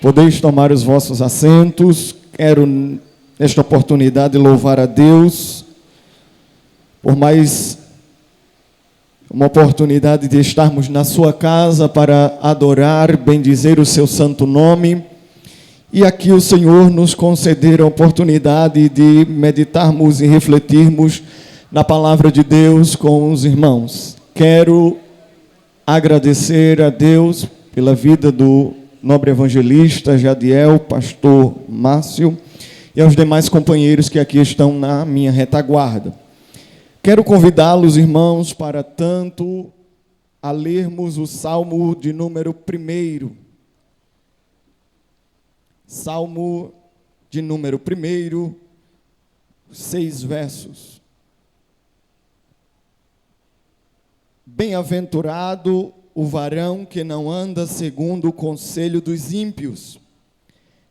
Podeis tomar os vossos assentos. Quero, nesta oportunidade, louvar a Deus por mais uma oportunidade de estarmos na sua casa para adorar, bendizer o seu santo nome. E aqui o Senhor nos conceder a oportunidade de meditarmos e refletirmos na palavra de Deus com os irmãos. Quero agradecer a Deus pela vida do nobre evangelista Jadiel, pastor Márcio e aos demais companheiros que aqui estão na minha retaguarda. Quero convidá-los, irmãos, para tanto a lermos o Salmo de número 1. Salmo de número 1, 6 versos. Bem-aventurado o varão que não anda segundo o conselho dos ímpios,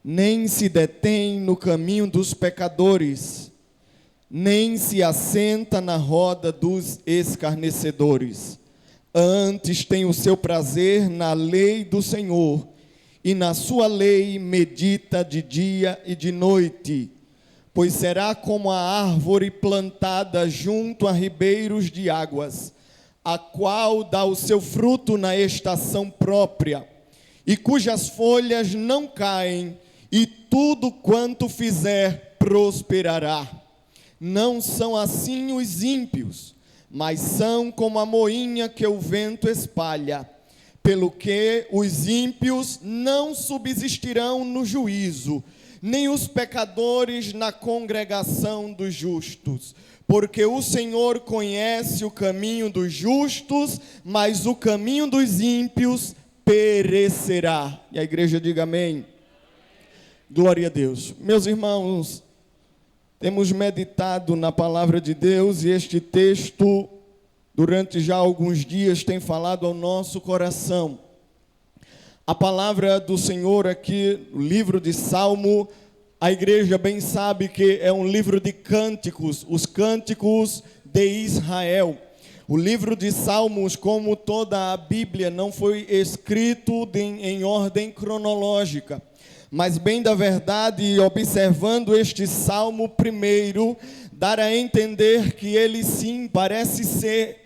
nem se detém no caminho dos pecadores, nem se assenta na roda dos escarnecedores. Antes tem o seu prazer na lei do Senhor, e na sua lei medita de dia e de noite. Pois será como a árvore plantada junto a ribeiros de águas, a qual dá o seu fruto na estação própria, e cujas folhas não caem, e tudo quanto fizer prosperará. Não são assim os ímpios, mas são como a moinha que o vento espalha. Pelo que os ímpios não subsistirão no juízo, nem os pecadores na congregação dos justos. Porque o Senhor conhece o caminho dos justos, mas o caminho dos ímpios perecerá. E a igreja diga amém. Glória a Deus. Meus irmãos, temos meditado na palavra de Deus e este texto, durante já alguns dias, tem falado ao nosso coração. A palavra do Senhor aqui, o livro de Salmo, a igreja bem sabe que é um livro de cânticos, os cânticos de Israel. O livro de Salmos, como toda a Bíblia, não foi escrito em ordem cronológica. Mas bem da verdade, observando este Salmo primeiro, dar a entender que ele sim parece ser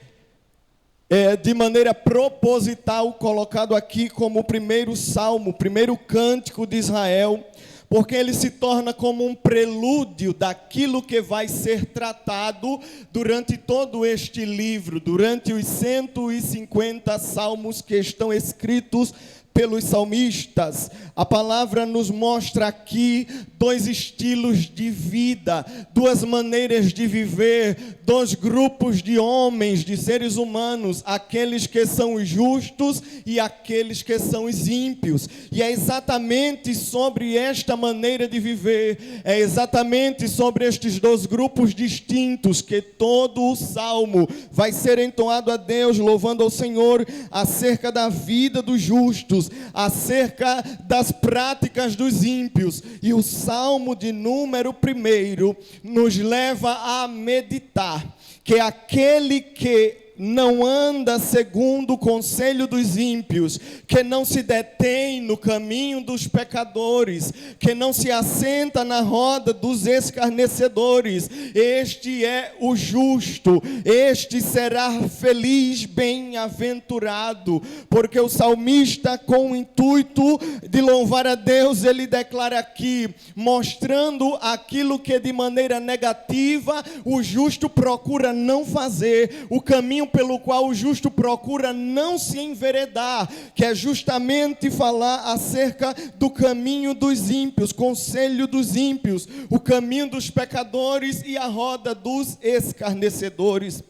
de maneira proposital colocado aqui como o primeiro salmo, o primeiro cântico de Israel, porque ele se torna como um prelúdio daquilo que vai ser tratado durante todo este livro, durante os 150 salmos que estão escritos pelos salmistas. A palavra nos mostra aqui dois estilos de vida, duas maneiras de viver, dois grupos de homens, de seres humanos, aqueles que são os justos e aqueles que são os ímpios. E é exatamente sobre esta maneira de viver, é exatamente sobre estes dois grupos distintos que todo o salmo vai ser entoado a Deus, louvando ao Senhor acerca da vida dos justos, acerca das práticas dos ímpios. E o Salmo de número 1 nos leva a meditar que aquele que não anda segundo o conselho dos ímpios, que não se detém no caminho dos pecadores, que não se assenta na roda dos escarnecedores, este é o justo, este será feliz, bem-aventurado, porque o salmista, com o intuito de louvar a Deus, ele declara aqui, mostrando aquilo que de maneira negativa o justo procura não fazer, o caminho pelo qual o justo procura não se enveredar, que é justamente falar acerca do caminho dos ímpios, conselho dos ímpios, o caminho dos pecadores e a roda dos escarnecedores.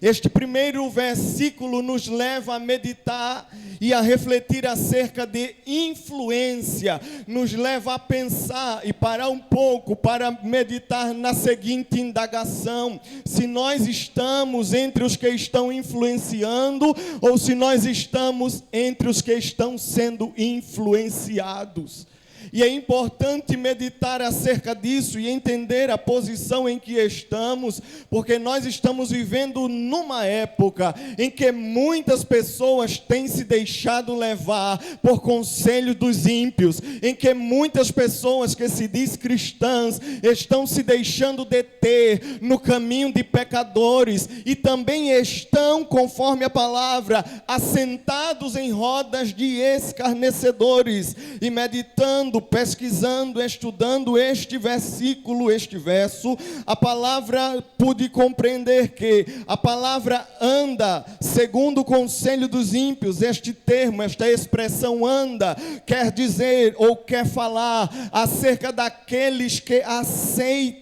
Este primeiro versículo nos leva a meditar e a refletir acerca de influência, nos leva a pensar e parar um pouco para meditar na seguinte indagação: se nós estamos entre os que estão influenciando ou se nós estamos entre os que estão sendo influenciados. E é importante meditar acerca disso e entender a posição em que estamos, porque nós estamos vivendo numa época em que muitas pessoas têm se deixado levar por conselho dos ímpios, em que muitas pessoas que se diz cristãs estão se deixando deter no caminho de pecadores e também estão, conforme a palavra, assentados em rodas de escarnecedores. E meditando, pesquisando, estudando este versículo, este verso, a palavra pude compreender que a palavra anda segundo o conselho dos ímpios. Este termo, esta expressão anda, quer dizer ou quer falar acerca daqueles que aceitam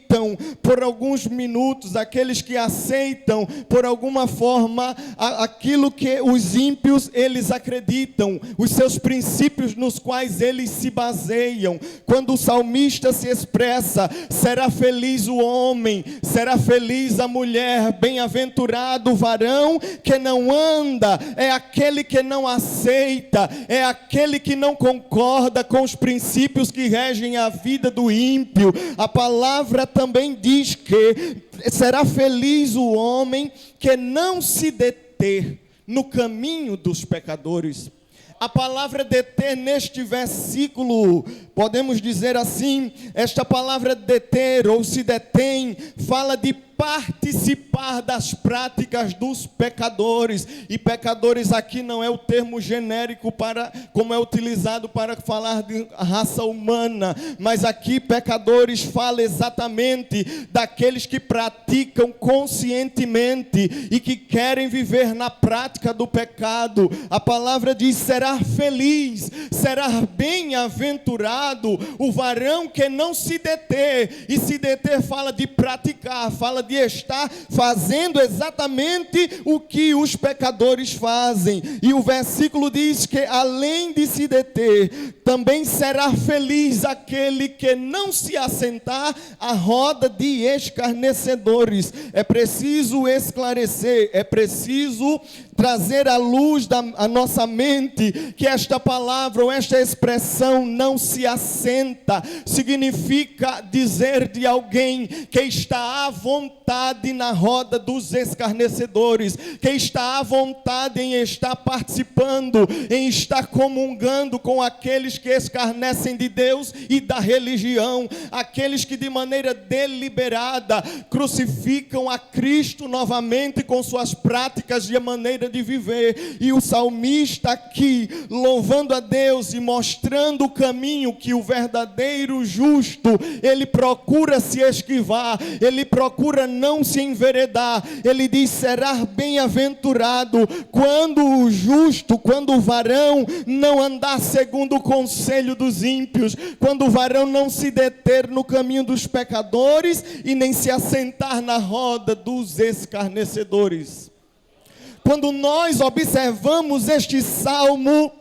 por alguns minutos, aqueles que aceitam por alguma forma aquilo que os ímpios eles acreditam, os seus princípios nos quais eles se baseiam. Quando o salmista se expressa, será feliz o homem, será feliz a mulher, bem-aventurado o varão que não anda, é aquele que não aceita, é aquele que não concorda com os princípios que regem a vida do ímpio. A palavra também diz que será feliz o homem que não se deter no caminho dos pecadores. A palavra deter neste versículo, podemos dizer assim, esta palavra deter ou se detém, fala de participar das práticas dos pecadores. E pecadores aqui não é o termo genérico para, como é utilizado para falar de raça humana, mas aqui pecadores fala exatamente daqueles que praticam conscientemente e que querem viver na prática do pecado. A palavra diz: será feliz, será bem-aventurado o varão que não se deter. E se deter fala de praticar, fala de estar fazendo exatamente o que os pecadores fazem. E o versículo diz que além de se deter, também será feliz aquele que não se assentar à roda de escarnecedores. É preciso esclarecer, é preciso trazer à luz da nossa mente que esta palavra ou esta expressão não se assenta, significa dizer de alguém que está à vontade na roda dos escarnecedores, que está à vontade em estar participando, em estar comungando com aqueles que escarnecem de Deus e da religião, aqueles que de maneira deliberada crucificam a Cristo novamente com suas práticas e a maneira de viver. E o salmista aqui, louvando a Deus e mostrando o caminho que o verdadeiro justo, ele procura se esquivar, ele procura não se enveredar. Ele diz: será bem-aventurado quando o justo, quando o varão não andar segundo o conselho dos ímpios, quando o varão não se deter no caminho dos pecadores e nem se assentar na roda dos escarnecedores. Quando nós observamos este salmo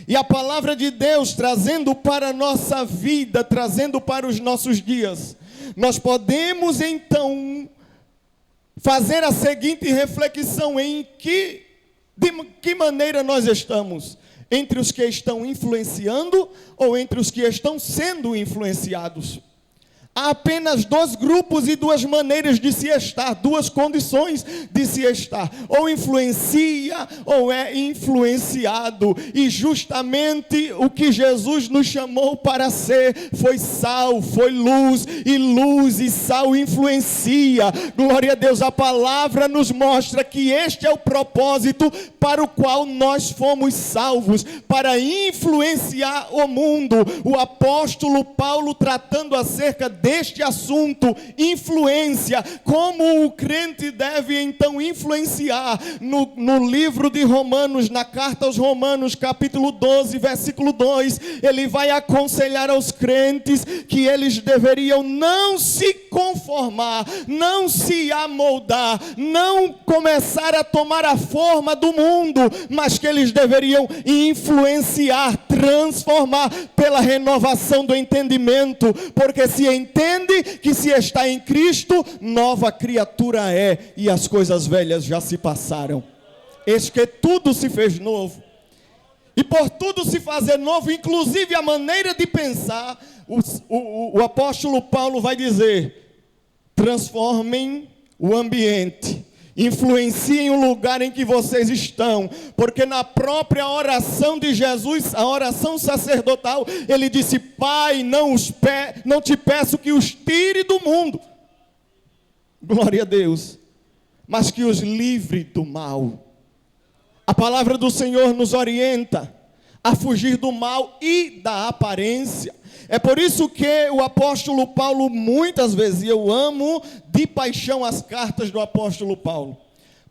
e a palavra de Deus trazendo para a nossa vida, trazendo para os nossos dias, nós podemos então fazer a seguinte reflexão: de que maneira nós estamos? Entre os que estão influenciando ou entre os que estão sendo influenciados? Há apenas dois grupos e duas maneiras de se estar, duas condições de se estar: ou influencia ou é influenciado. E justamente o que Jesus nos chamou para ser foi sal, foi luz e sal influencia. Glória a Deus, a palavra nos mostra que este é o propósito para o qual nós fomos salvos, para influenciar o mundo. O apóstolo Paulo, tratando acerca deste assunto, influência, como o crente deve então influenciar, no livro de Romanos, na carta aos Romanos, capítulo 12, versículo 2, ele vai aconselhar aos crentes que eles deveriam não se conformar, não se amoldar, não começar a tomar a forma do mundo, mas que eles deveriam influenciar, transformar pela renovação do entendimento, porque se entende que se está em Cristo, nova criatura é, e as coisas velhas já se passaram, eis que tudo se fez novo. E por tudo se fazer novo, inclusive a maneira de pensar, o apóstolo Paulo vai dizer: transformem o ambiente, influenciem o lugar em que vocês estão, porque na própria oração de Jesus, a oração sacerdotal, ele disse: Pai, não te peço que os tire do mundo, glória a Deus, mas que os livre do mal. A palavra do Senhor nos orienta a fugir do mal e da aparência. É por isso que o apóstolo Paulo, muitas vezes, e eu amo de paixão as cartas do apóstolo Paulo,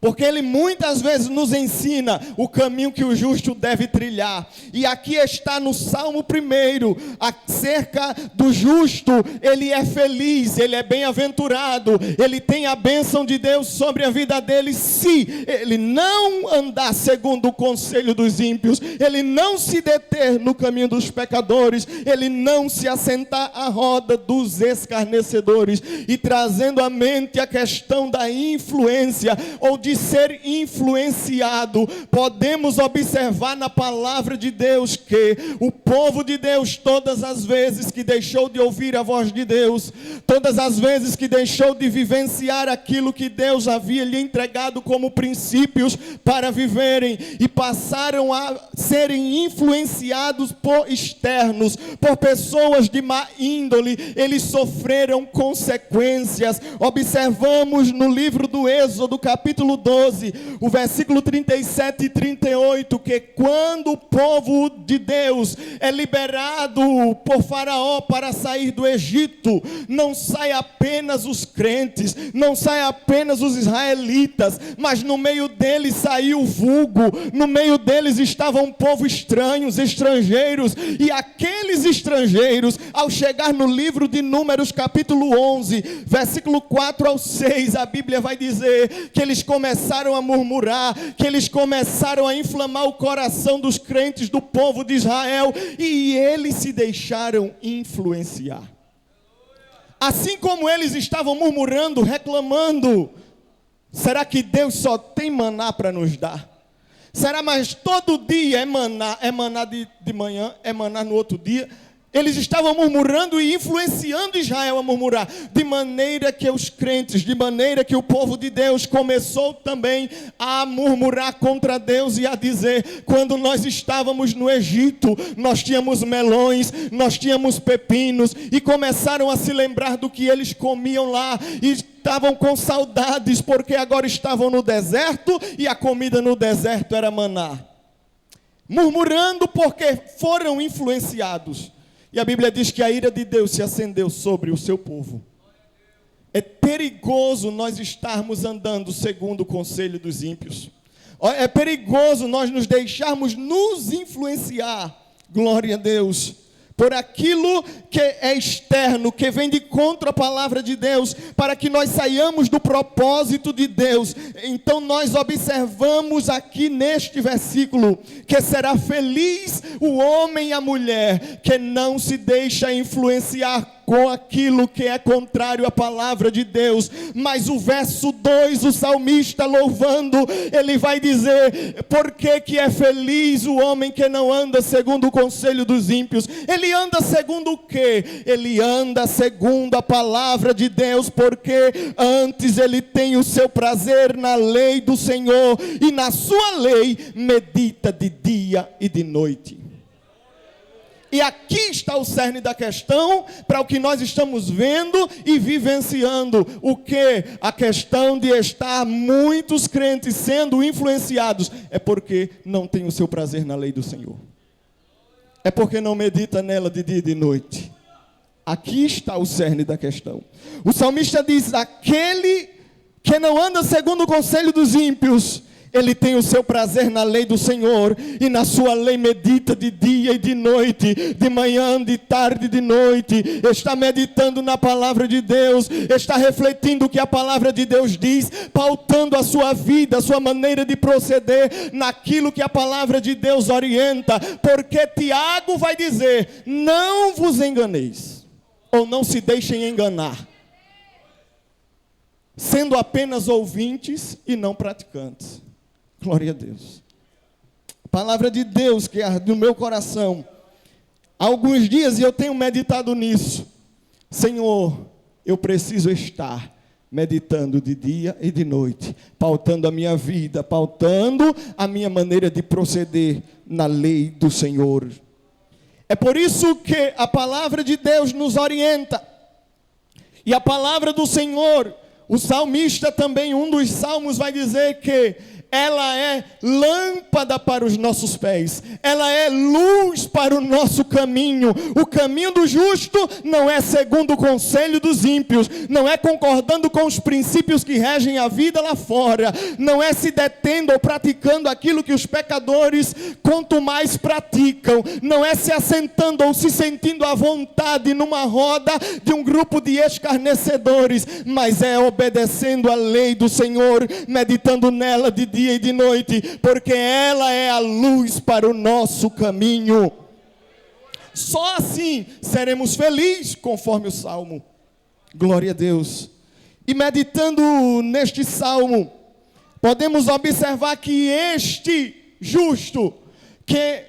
porque ele muitas vezes nos ensina o caminho que o justo deve trilhar. E aqui está no Salmo 1, acerca do justo: ele é feliz, ele é bem-aventurado, ele tem a bênção de Deus sobre a vida dele, se ele não andar segundo o conselho dos ímpios, ele não se deter no caminho dos pecadores, ele não se assentar à roda dos escarnecedores. E trazendo à mente a questão da influência, ou de ser influenciado, podemos observar na palavra de Deus que o povo de Deus, todas as vezes que deixou de ouvir a voz de Deus, todas as vezes que deixou de vivenciar aquilo que Deus havia lhe entregado como princípios para viverem, e passaram a serem influenciados por externos, por pessoas de má índole, eles sofreram consequências. Observamos no livro do Êxodo, capítulo 12, o versículo 37 e 38, que quando o povo de Deus é liberado por Faraó para sair do Egito, não sai apenas os crentes, não sai apenas os israelitas, mas no meio deles saiu o vulgo, no meio deles estavam um povo estranhos, estrangeiros, e aqueles estrangeiros, ao chegar no livro de Números, capítulo 11, versículo 4 ao 6, a Bíblia vai dizer que eles começaram a murmurar, que eles começaram a inflamar o coração dos crentes do povo de Israel, e eles se deixaram influenciar. Assim como eles estavam murmurando, reclamando: será que Deus só tem maná para nos dar? Será, mas todo dia é maná de manhã, é maná no outro dia? Eles estavam murmurando e influenciando Israel a murmurar, de maneira que os crentes, de maneira que o povo de Deus começou também a murmurar contra Deus e a dizer: quando nós estávamos no Egito, nós tínhamos melões, nós tínhamos pepinos, e começaram a se lembrar do que eles comiam lá, e estavam com saudades, porque agora estavam no deserto, e a comida no deserto era maná. Murmurando porque foram influenciados. E a Bíblia diz que a ira de Deus se acendeu sobre o seu povo. É perigoso nós estarmos andando segundo o conselho dos ímpios. É perigoso nós nos deixarmos nos influenciar, glória a Deus, por aquilo que é externo, que vem de contra a palavra de Deus, para que nós saiamos do propósito de Deus. Então nós observamos aqui neste versículo que será feliz o homem e a mulher que não se deixa influenciar com aquilo que é contrário à palavra de Deus. Mas o verso 2, o salmista louvando, ele vai dizer: por que é feliz o homem que não anda segundo o conselho dos ímpios? Ele anda segundo o quê? Ele anda segundo a palavra de Deus, porque antes ele tem o seu prazer na lei do Senhor, e na sua lei medita de dia e de noite. E aqui está o cerne da questão, para o que nós estamos vendo e vivenciando. O que? A questão de estar muitos crentes sendo influenciados. É porque não tem o seu prazer na lei do Senhor. É porque não medita nela de dia e de noite. Aqui está o cerne da questão. O salmista diz: aquele que não anda segundo o conselho dos ímpios, ele tem o seu prazer na lei do Senhor, e na sua lei medita de dia e de noite, de manhã, de tarde e de noite. Está meditando na palavra de Deus, está refletindo o que a palavra de Deus diz, pautando a sua vida, a sua maneira de proceder naquilo que a palavra de Deus orienta. Porque Tiago vai dizer: não vos enganeis, ou não se deixem enganar, sendo apenas ouvintes e não praticantes. Glória a Deus. palavra de Deus que arde no meu coração há alguns dias, e eu tenho meditado nisso. Senhor, eu preciso estar meditando de dia e de noite, pautando a minha vida, pautando a minha maneira de proceder na lei do Senhor. É por isso que a palavra de Deus nos orienta. E a palavra do Senhor, o salmista também, um dos salmos vai dizer que ela é lâmpada para os nossos pés, ela é luz para o nosso caminho. O caminho do justo não é segundo o conselho dos ímpios, não é concordando com os princípios que regem a vida lá fora, não é se detendo ou praticando aquilo que os pecadores quanto mais praticam, não é se assentando ou se sentindo à vontade numa roda de um grupo de escarnecedores, mas é obedecendo a lei do Senhor, meditando nela de dia e de noite, porque ela é a luz para o nosso caminho. Só assim seremos felizes, conforme o Salmo. Glória a Deus. E meditando neste Salmo, podemos observar que este justo, que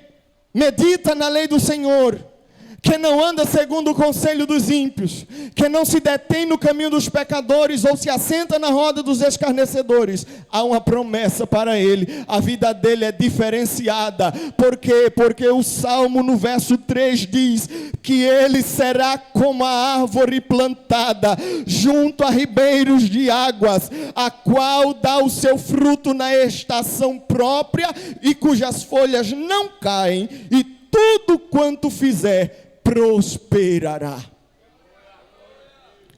medita na lei do Senhor, que não anda segundo o conselho dos ímpios, que não se detém no caminho dos pecadores ou se assenta na roda dos escarnecedores, há uma promessa para ele. A vida dele é diferenciada. Por quê? Porque o Salmo no verso 3 diz que ele será como a árvore plantada junto a ribeiros de águas, a qual dá o seu fruto na estação própria e cujas folhas não caem, e tudo quanto fizer prosperará.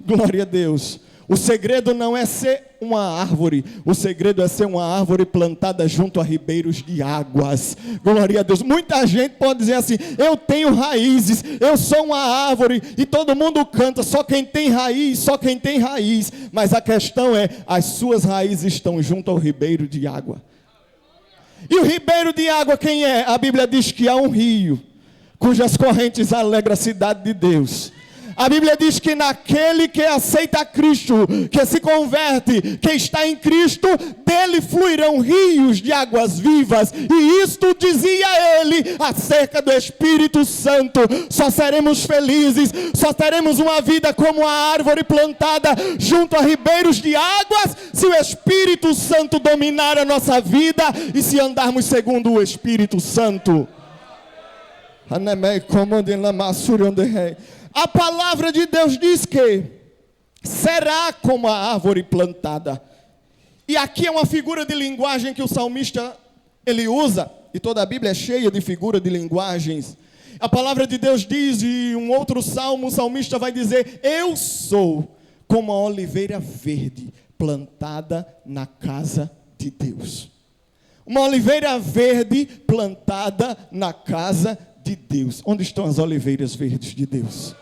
Glória a Deus. O segredo não é ser uma árvore, o segredo é ser uma árvore plantada junto a ribeiros de águas. Glória a Deus. Muita gente pode dizer assim: eu tenho raízes, eu sou uma árvore, e todo mundo canta, só quem tem raiz, só quem tem raiz. Mas a questão é, as suas raízes estão junto ao ribeiro de água. E o ribeiro de água quem é? A Bíblia diz que há um rio cujas correntes alegram a cidade de Deus. A Bíblia diz que naquele que aceita Cristo, que se converte, que está em Cristo, dele fluirão rios de águas vivas. E isto dizia ele acerca do Espírito Santo. Só seremos felizes, só teremos uma vida como a árvore plantada junto a ribeiros de águas, se o Espírito Santo dominar a nossa vida e se andarmos segundo o Espírito Santo. A palavra de Deus diz que será como a árvore plantada. E aqui é uma figura de linguagem que o salmista ele usa, e toda a Bíblia é cheia de figura de linguagens. A palavra de Deus diz, e um outro salmo, o salmista vai dizer: eu sou como a oliveira verde plantada na casa de Deus. Uma oliveira verde plantada na casa de Deus. Onde estão as oliveiras verdes de Deus?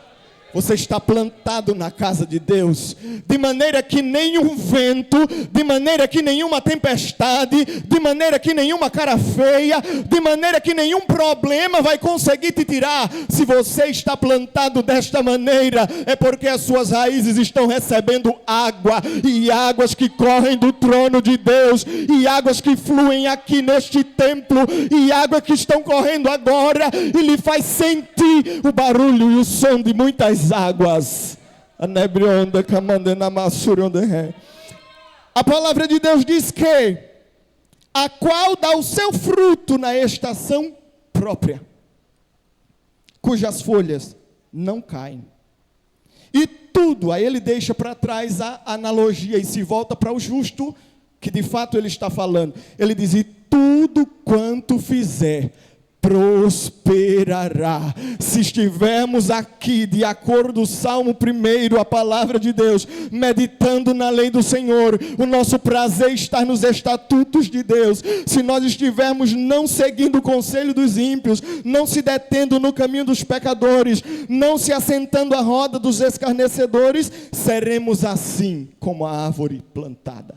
Você está plantado na casa de Deus, de maneira que nenhum vento, de maneira que nenhuma tempestade, de maneira que nenhuma cara feia, de maneira que nenhum problema vai conseguir te tirar. Se você está plantado desta maneira, é porque as suas raízes estão recebendo água, e águas que correm do trono de Deus, e águas que fluem aqui neste templo, e águas que estão correndo agora, e lhe faz sentir o barulho e o som de muitas águas. A palavra de Deus diz que a qual dá o seu fruto na estação própria, cujas folhas não caem. E tudo, aí ele deixa para trás a analogia e se volta para o justo, que de fato ele está falando. Ele diz: e tudo quanto fizer prosperará. Se estivermos aqui, de acordo com o Salmo 1, a palavra de Deus, meditando na lei do Senhor, o nosso prazer está nos estatutos de Deus. Se nós estivermos não seguindo o conselho dos ímpios, não se detendo no caminho dos pecadores, não se assentando à roda dos escarnecedores, seremos assim como a árvore plantada.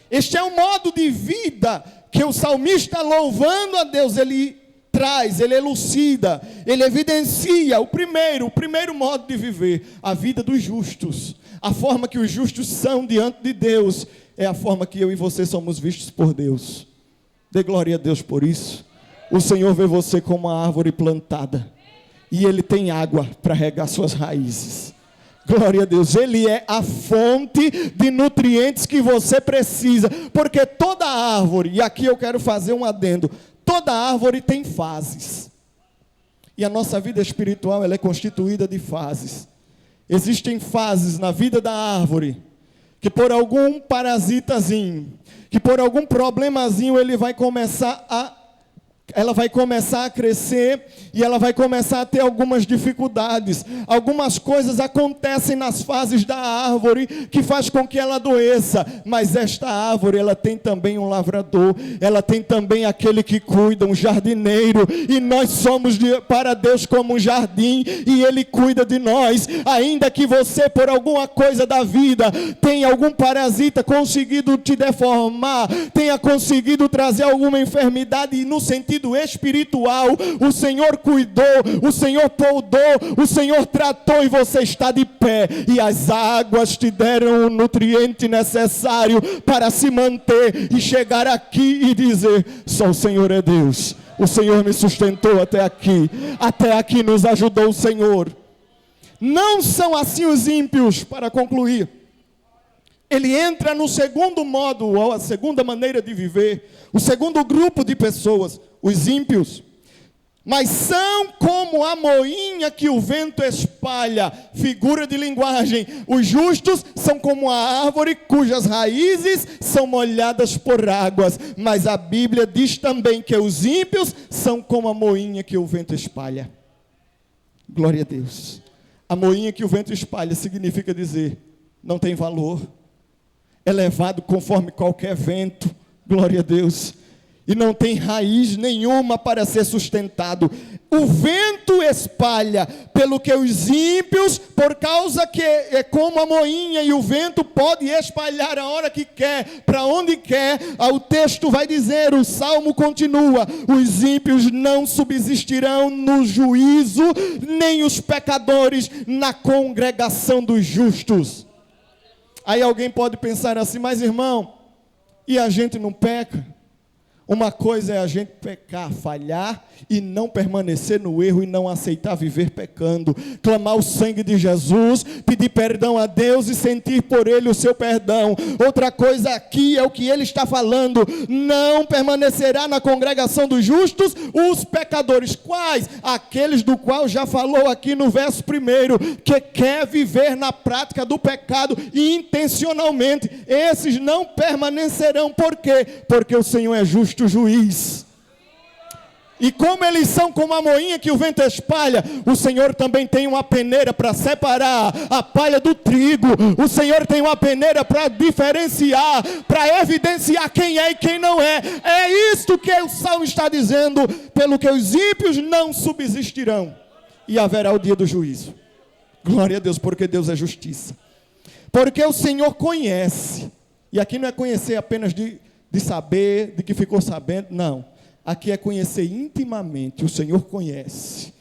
Este é o modo de vida que o salmista, louvando a Deus, ele traz, ele elucida, ele evidencia o primeiro modo de viver, a vida dos justos. A forma que os justos são diante de Deus é a forma que eu e você somos vistos por Deus. Dê glória a Deus por isso. O Senhor vê você como uma árvore plantada. E Ele tem água para regar suas raízes. Glória a Deus. Ele é a fonte de nutrientes que você precisa. Porque toda árvore, e aqui eu quero fazer um adendo, toda árvore tem fases. E a nossa vida espiritual, ela é constituída de fases. Existem fases na vida da árvore, que por algum parasitazinho, que por algum problemazinho, ela vai começar a crescer e ela vai começar a ter algumas dificuldades. Algumas coisas acontecem nas fases da árvore que faz com que ela adoeça. Mas esta árvore, ela tem também um lavrador, ela tem também aquele que cuida, um jardineiro. E nós somos para Deus como um jardim e Ele cuida de nós. Ainda que você, por alguma coisa da vida, tenha algum parasita conseguido te deformar, tenha conseguido trazer alguma enfermidade, e no sentido espiritual, o Senhor cuidou, o Senhor poudou, o Senhor tratou e você está de pé, e as águas te deram o nutriente necessário para se manter e chegar aqui e dizer: só o Senhor é Deus, o Senhor me sustentou até aqui nos ajudou o Senhor. Não são assim os ímpios. Para concluir, ele entra no segundo modo, ou a segunda maneira de viver, o segundo grupo de pessoas, os ímpios. Mas são como a moinha que o vento espalha, figura de linguagem. Os justos são como a árvore cujas raízes são molhadas por águas. Mas a Bíblia diz também que os ímpios são como a moinha que o vento espalha. Glória a Deus. A moinha que o vento espalha significa dizer, não tem valor, é levado conforme qualquer vento, glória a Deus, e não tem raiz nenhuma para ser sustentado. O vento espalha, pelo que os ímpios, por causa que é como a moinha, e o vento pode espalhar a hora que quer, para onde quer. O texto vai dizer, o salmo continua: os ímpios não subsistirão no juízo, nem os pecadores na congregação dos justos. Aí alguém pode pensar assim, mas irmão, e a gente não peca? Uma coisa é a gente pecar, falhar e não permanecer no erro e não aceitar viver pecando, clamar o sangue de Jesus, pedir perdão a Deus e sentir por Ele o seu perdão. Outra coisa aqui é o que Ele está falando: não permanecerá na congregação dos justos os pecadores. Quais? Aqueles do qual já falou aqui no verso 1, que quer viver na prática do pecado intencionalmente. Esses não permanecerão. Por quê? Porque o Senhor é justo juiz. E como eles são como a moinha que o vento espalha, o Senhor também tem uma peneira para separar a palha do trigo. O Senhor tem uma peneira para diferenciar, para evidenciar quem é e quem não é. É isto que o Salmo está dizendo: pelo que os ímpios não subsistirão, e haverá o dia do juízo. Glória a Deus, porque Deus é justiça. Porque o Senhor conhece, e aqui não é conhecer apenas de saber, de que ficou sabendo, não. Aqui é conhecer intimamente. O Senhor conhece.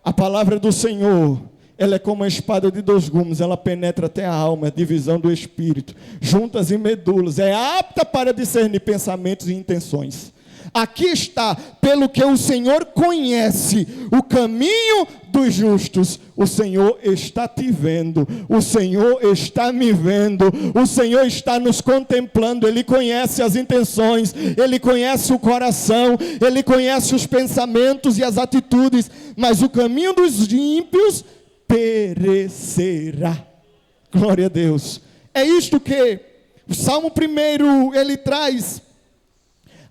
A palavra do Senhor, ela é como uma espada de 2 gumes, ela penetra até a alma, a divisão do espírito, juntas e medulas, é apta para discernir pensamentos e intenções. Aqui está, pelo que o Senhor conhece o caminho dos justos. O Senhor está te vendo, o Senhor está me vendo, o Senhor está nos contemplando. Ele conhece as intenções, Ele conhece o coração, Ele conhece os pensamentos e as atitudes. Mas o caminho dos ímpios perecerá. Glória a Deus. É isto que o Salmo 1, ele traz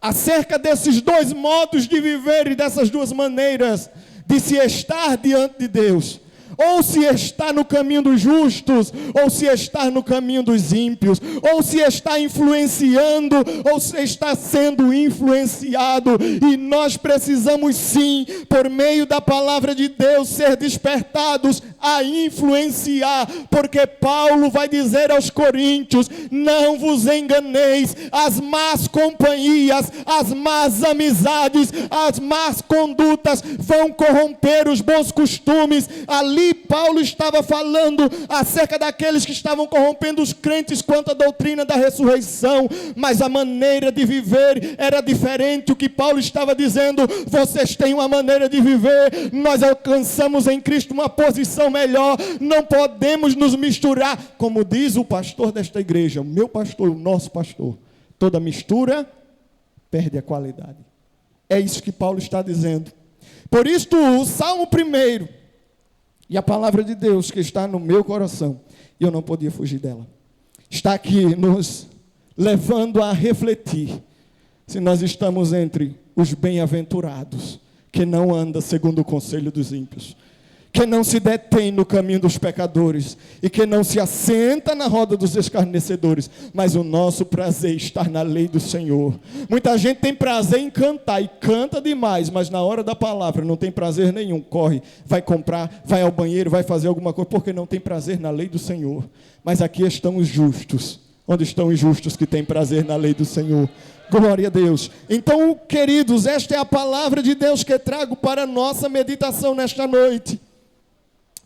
acerca desses 2 modos de viver e dessas 2 maneiras de se estar diante de Deus. Ou se está no caminho dos justos, ou se está no caminho dos ímpios, ou se está influenciando, ou se está sendo influenciado. E nós precisamos sim, por meio da palavra de Deus, ser despertados a influenciar, porque Paulo vai dizer aos coríntios: não vos enganeis, as más companhias, as más amizades, as más condutas vão corromper os bons costumes. Ali Paulo estava falando acerca daqueles que estavam corrompendo os crentes quanto à doutrina da ressurreição, mas a maneira de viver era diferente. O que Paulo estava dizendo: vocês têm uma maneira de viver, nós alcançamos em Cristo uma posição melhor, não podemos nos misturar. Como diz o pastor desta igreja, o meu pastor, o nosso pastor, toda mistura perde a qualidade. É isso que Paulo está dizendo. Por isto, o Salmo 1 e a palavra de Deus que está no meu coração, e eu não podia fugir dela, está aqui nos levando a refletir se nós estamos entre os bem-aventurados, que não anda segundo o conselho dos ímpios, que não se detém no caminho dos pecadores e que não se assenta na roda dos escarnecedores, mas o nosso prazer está na lei do Senhor. Muita gente tem prazer em cantar e canta demais, mas na hora da palavra não tem prazer nenhum. Corre, vai comprar, vai ao banheiro, vai fazer alguma coisa, porque não tem prazer na lei do Senhor. Mas aqui estão os justos. Onde estão os justos que têm prazer na lei do Senhor? Glória a Deus. Então, queridos, esta é a palavra de Deus que trago para a nossa meditação nesta noite.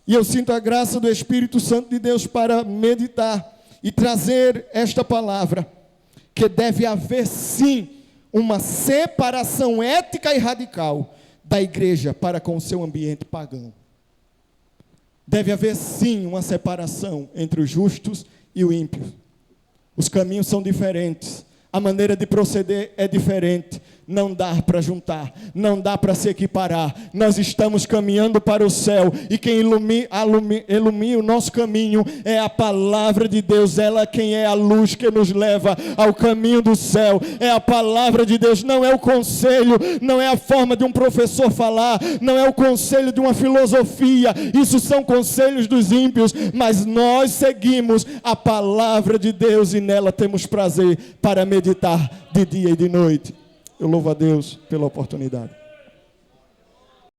E eu sinto a graça do Espírito Santo de Deus para meditar e trazer esta palavra, que deve haver sim uma separação ética e radical da igreja para com o seu ambiente pagão. Deve haver sim uma separação entre os justos e o ímpio. Os caminhos são diferentes. A maneira de proceder é diferente. Não dá para juntar, não dá para se equiparar. Nós estamos caminhando para o céu, e quem ilumina o nosso caminho é a palavra de Deus. Ela é quem é a luz que nos leva ao caminho do céu. É a palavra de Deus, não é o conselho, não é a forma de um professor falar, não é o conselho de uma filosofia. Isso são conselhos dos ímpios, mas nós seguimos a palavra de Deus e nela temos prazer para meditar de dia e de noite. Eu louvo a Deus pela oportunidade.